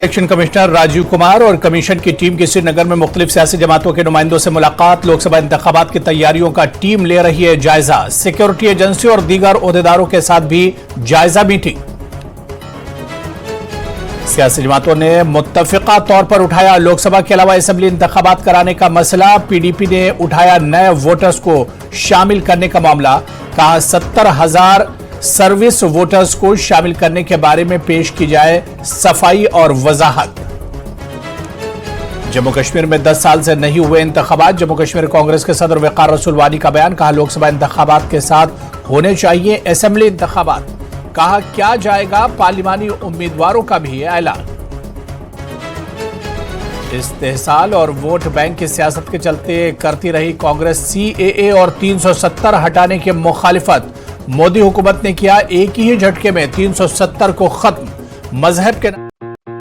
Election commissioner Rajiv Kumar और commission की team की श्रीनगर में मुख्तलिफ सियासी जमातों के नुमाइंदों से मुलाकात। लोकसभा इंतखाबात की तैयारियों का टीम ले रही है जायजा। सिक्योरिटी एजेंसी और दीगर ओहदेदारों के साथ भी जायजा मीटिंग। सियासी जमातों ने मुत्तफिका तौर पर उठाया लोकसभा के अलावा असेंबली इंतखाबात कराने का मसला। पीडीपी ने उठाया नए वोटर्स को शामिल करने का मामला। कहा 70,000 सर्विस वोटर्स को शामिल करने के बारे में पेश की जाए सफाई और वजाहत। जम्मू कश्मीर में 10 साल से नहीं हुए इंतखाबात। जम्मू कश्मीर कांग्रेस के सदर वकार रसूल वानी का बयान। कहा लोकसभा इंतखाबात के साथ होने चाहिए असेंबली इंतखाबात। कहा क्या जाएगा पार्लिमानी उम्मीदवारों का भी ऐलान। इस्तेहसाल और वोट बैंक की सियासत के चलते करती रही कांग्रेस सीएए और 370 हटाने की मुखालिफत। मोदी हुकूमत ने किया एक ही झटके में 370 को खत्म। मजहब के